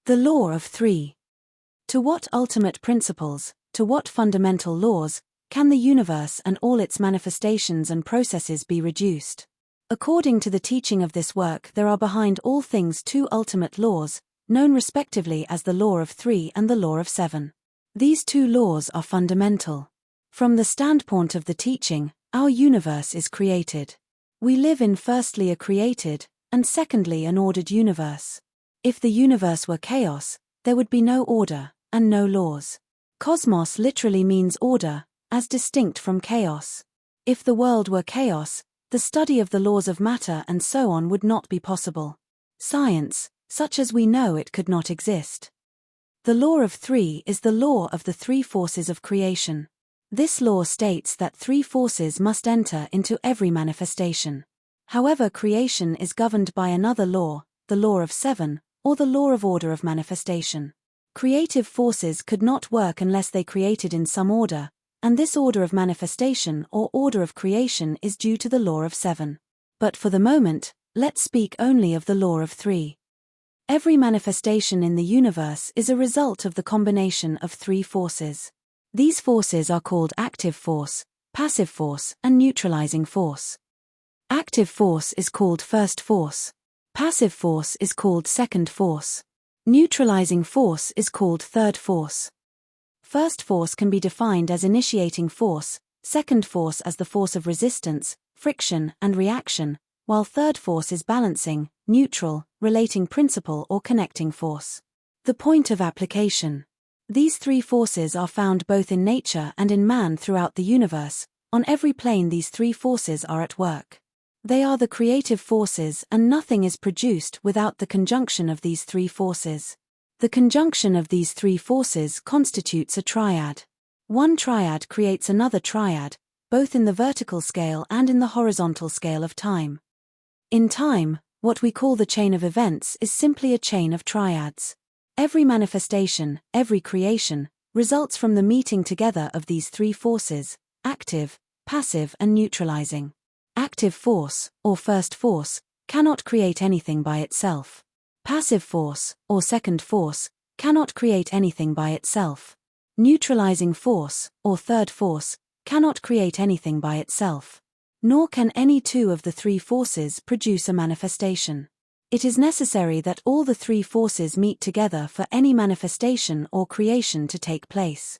The law of three. To what ultimate principles, to what fundamental laws, can the universe and all its manifestations and processes be reduced? According to the teaching of this work, there are behind all things two ultimate laws, known respectively as the law of three and the law of seven. These two laws are fundamental. From the standpoint of the teaching, our universe is created. We live in firstly a created, and secondly an ordered universe. If the universe were chaos, there would be no order, and no laws. Cosmos literally means order, as distinct from chaos. If the world were chaos, the study of the laws of matter and so on would not be possible. Science, such as we know it, could not exist. The law of three is the law of the three forces of creation. This law states that three forces must enter into every manifestation. However, creation is governed by another law, the law of seven, or the law of order of manifestation. Creative forces could not work unless they created in some order, and this order of manifestation or order of creation is due to the law of seven. But for the moment, let's speak only of the law of three. Every manifestation in the universe is a result of the combination of three forces. These forces are called active force, passive force, and neutralizing force. Active force is called first force. Passive force is called second force. Neutralizing force is called third force. First force can be defined as initiating force, second force as the force of resistance, friction, and reaction, while third force is balancing, neutral, relating principle or connecting force. The point of application. These three forces are found both in nature and in man throughout the universe. On every plane these three forces are at work. They are the creative forces, and nothing is produced without the conjunction of these three forces. The conjunction of these three forces constitutes a triad. One triad creates another triad, both in the vertical scale and in the horizontal scale of time. In time, what we call the chain of events is simply a chain of triads. Every manifestation, every creation, results from the meeting together of these three forces: active, passive, and neutralizing. Active force, or first force, cannot create anything by itself. Passive force, or second force, cannot create anything by itself. Neutralizing force, or third force, cannot create anything by itself. Nor can any two of the three forces produce a manifestation. It is necessary that all the three forces meet together for any manifestation or creation to take place.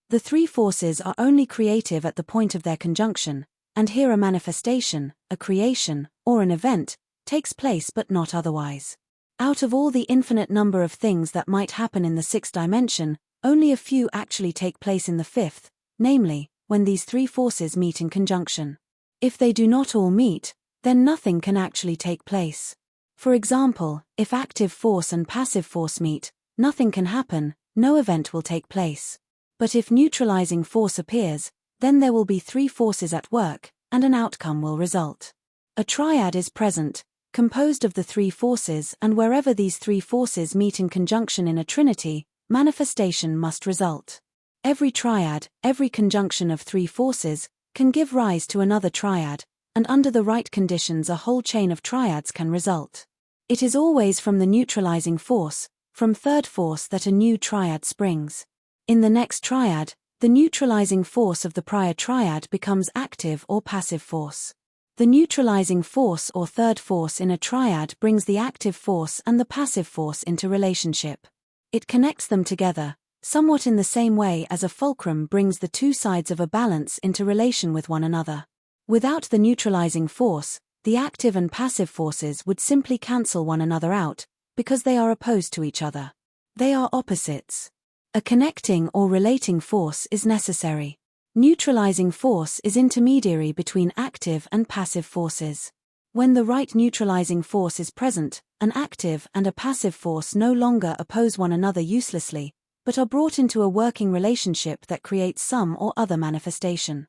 The three forces are only creative at the point of their conjunction, and here a manifestation, a creation, or an event, takes place but not otherwise. Out of all the infinite number of things that might happen in the sixth dimension, only a few actually take place in the fifth, namely, when these three forces meet in conjunction. If they do not all meet, then nothing can actually take place. For example, if active force and passive force meet, nothing can happen, no event will take place. But if neutralizing force appears, then there will be three forces at work, and an outcome will result. A triad is present, composed of the three forces, and wherever these three forces meet in conjunction in a trinity, manifestation must result. Every triad, every conjunction of three forces, can give rise to another triad, and under the right conditions a whole chain of triads can result. It is always from the neutralizing force, from third force, that a new triad springs. In the next triad, the neutralizing force of the prior triad becomes active or passive force. The neutralizing force or third force in a triad brings the active force and the passive force into relationship. It connects them together, somewhat in the same way as a fulcrum brings the two sides of a balance into relation with one another. Without the neutralizing force, the active and passive forces would simply cancel one another out, because they are opposed to each other. They are opposites. A connecting or relating force is necessary. Neutralizing force is intermediary between active and passive forces. When the right neutralizing force is present, an active and a passive force no longer oppose one another uselessly, but are brought into a working relationship that creates some or other manifestation.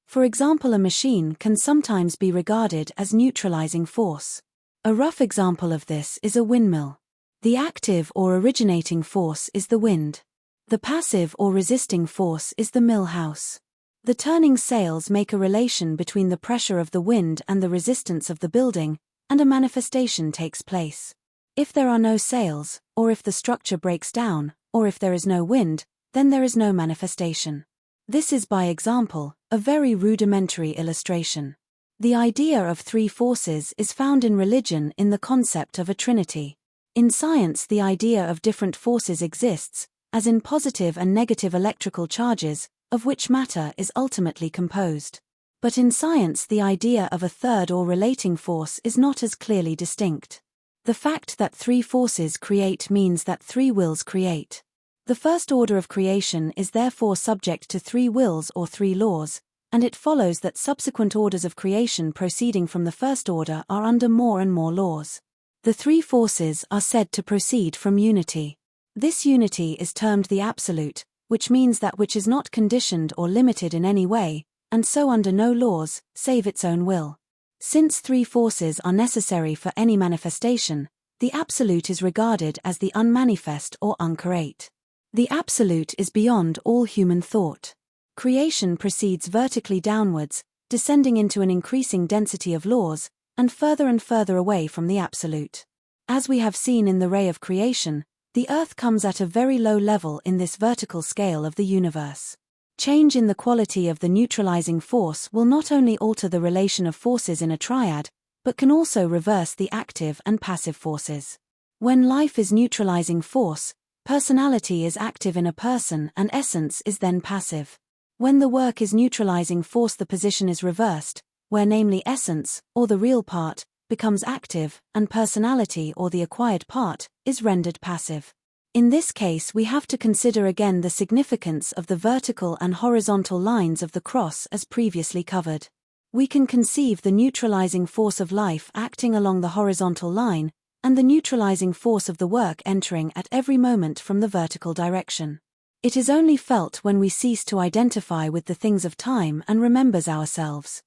For example, a machine can sometimes be regarded as neutralizing force. A rough example of this is a windmill. The active or originating force is the wind. The passive or resisting force is the mill house. The turning sails make a relation between the pressure of the wind and the resistance of the building, and a manifestation takes place. If there are no sails, or if the structure breaks down, or if there is no wind, then there is no manifestation. This is, by example, a very rudimentary illustration. The idea of three forces is found in religion in the concept of a trinity. In science, the idea of different forces exists, as in positive and negative electrical charges, of which matter is ultimately composed. But in science, the idea of a third or relating force is not as clearly distinct. The fact that three forces create means that three wills create. The first order of creation is therefore subject to three wills or three laws, and it follows that subsequent orders of creation proceeding from the first order are under more and more laws. The three forces are said to proceed from unity. This unity is termed the absolute, which means that which is not conditioned or limited in any way, and so under no laws, save its own will. Since three forces are necessary for any manifestation, the absolute is regarded as the unmanifest or uncreate. The absolute is beyond all human thought. Creation proceeds vertically downwards, descending into an increasing density of laws, and further away from the absolute. As we have seen in the ray of creation, the Earth comes at a very low level in this vertical scale of the universe. Change in the quality of the neutralizing force will not only alter the relation of forces in a triad, but can also reverse the active and passive forces. When life is neutralizing force, personality is active in a person and essence is then passive. When the work is neutralizing force, the position is reversed, where namely essence, or the real part, becomes active, and personality, or the acquired part, is rendered passive. In this case, we have to consider again the significance of the vertical and horizontal lines of the cross as previously covered. We can conceive the neutralizing force of life acting along the horizontal line, and the neutralizing force of the work entering at every moment from the vertical direction. It is only felt when we cease to identify with the things of time and remembers ourselves.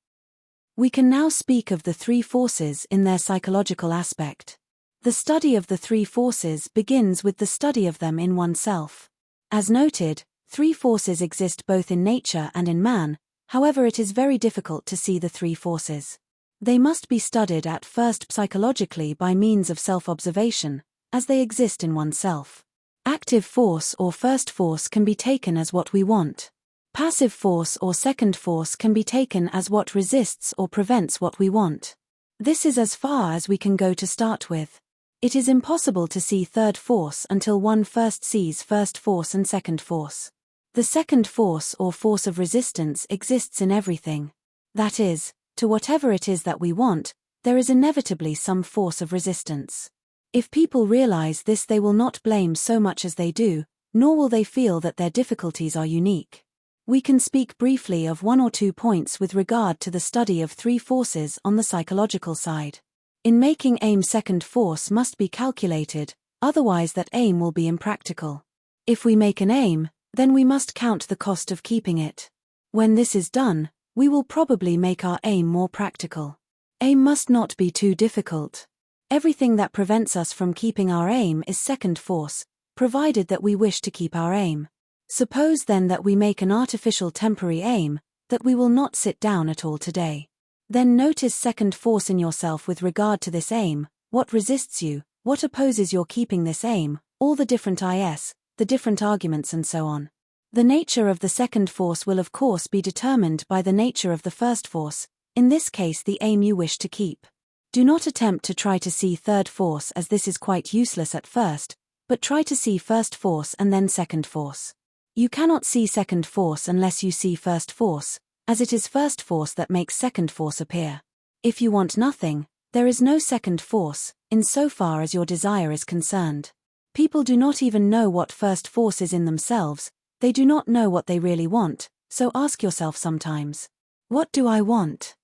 We can now speak of the three forces in their psychological aspect. The study of the three forces begins with the study of them in oneself. As noted, three forces exist both in nature and in man, however it is very difficult to see the three forces. They must be studied at first psychologically by means of self-observation, as they exist in oneself. Active force or first force can be taken as what we want. Passive force or second force can be taken as what resists or prevents what we want. This is as far as we can go to start with. It is impossible to see third force until one first sees first force and second force. The second force or force of resistance exists in everything. That is, to whatever it is that we want, there is inevitably some force of resistance. If people realize this, they will not blame so much as they do, nor will they feel that their difficulties are unique. We can speak briefly of one or two points with regard to the study of three forces on the psychological side. In making aim, second force must be calculated, otherwise that aim will be impractical. If we make an aim, then we must count the cost of keeping it. When this is done, we will probably make our aim more practical. Aim must not be too difficult. Everything that prevents us from keeping our aim is second force, provided that we wish to keep our aim. Suppose then that we make an artificial temporary aim, that we will not sit down at all today. Then notice second force in yourself with regard to this aim, what resists you, what opposes your keeping this aim, all the different the different arguments and so on. The nature of the second force will of course be determined by the nature of the first force, in this case the aim you wish to keep. Do not attempt to try to see third force, as this is quite useless at first, but try to see first force and then second force. You cannot see second force unless you see first force, as it is first force that makes second force appear. If you want nothing, there is no second force, in so far as your desire is concerned. People do not even know what first force is in themselves, they do not know what they really want, so ask yourself sometimes, what do I want?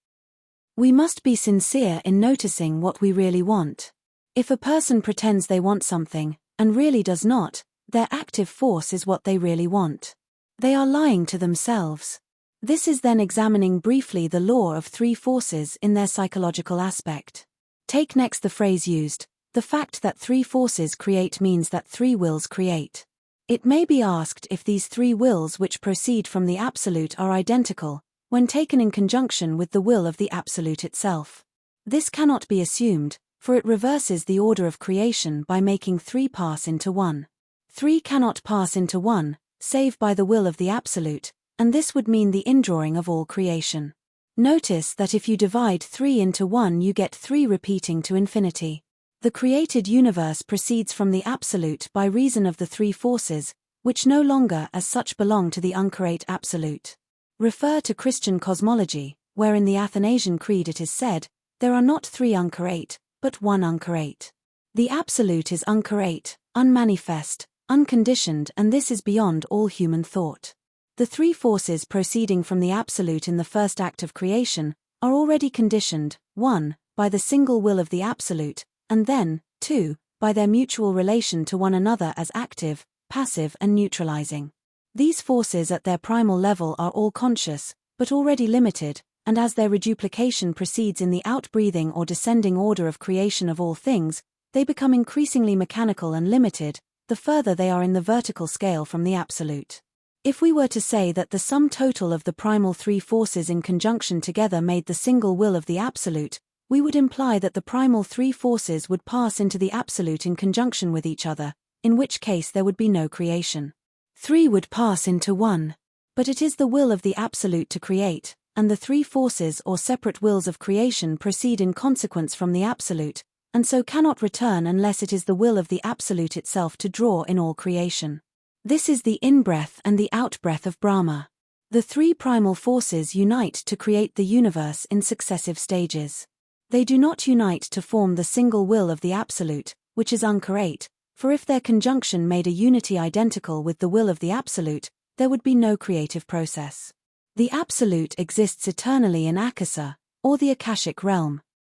We must be sincere in noticing what we really want. If a person pretends they want something, and really does not, their active force is what they really want. They are lying to themselves. This is then examining briefly the law of three forces in their psychological aspect. Take next the phrase used, the fact that three forces create means that three wills create. It may be asked if these three wills which proceed from the Absolute are identical, when taken in conjunction with the will of the Absolute itself. This cannot be assumed, for it reverses the order of creation by making three pass into one. Three cannot pass into one, save by the will of the Absolute, and this would mean the indrawing of all creation. Notice that if you divide 3 into 1 you get 3 repeating to infinity. The created universe proceeds from the Absolute by reason of the three forces, which no longer as such belong to the uncreate Absolute. Refer to Christian cosmology, where in the Athanasian Creed it is said, there are not three uncreate, but one uncreate. The Absolute is uncreate, unmanifest, unconditioned, and this is beyond all human thought. The three forces proceeding from the Absolute in the first act of creation are already conditioned, 1, by the single will of the Absolute, and then, 2, by their mutual relation to one another as active, passive and neutralizing. These forces at their primal level are all conscious, but already limited, and as their reduplication proceeds in the outbreathing or descending order of creation of all things, they become increasingly mechanical and limited, the further they are in the vertical scale from the Absolute. If we were to say that the sum total of the primal three forces in conjunction together made the single will of the Absolute, we would imply that the primal three forces would pass into the Absolute in conjunction with each other, in which case there would be no creation. 3 would pass into 1. But it is the will of the Absolute to create, and the three forces or separate wills of creation proceed in consequence from the Absolute, and so cannot return unless it is the will of the Absolute itself to draw in all creation. This is the in-breath and the out-breath of Brahma. The three primal forces unite to create the universe in successive stages. They do not unite to form the single will of the Absolute, which is uncreate, for if their conjunction made a unity identical with the will of the Absolute, there would be no creative process. The Absolute exists eternally in Akasa, or the Akashic realm.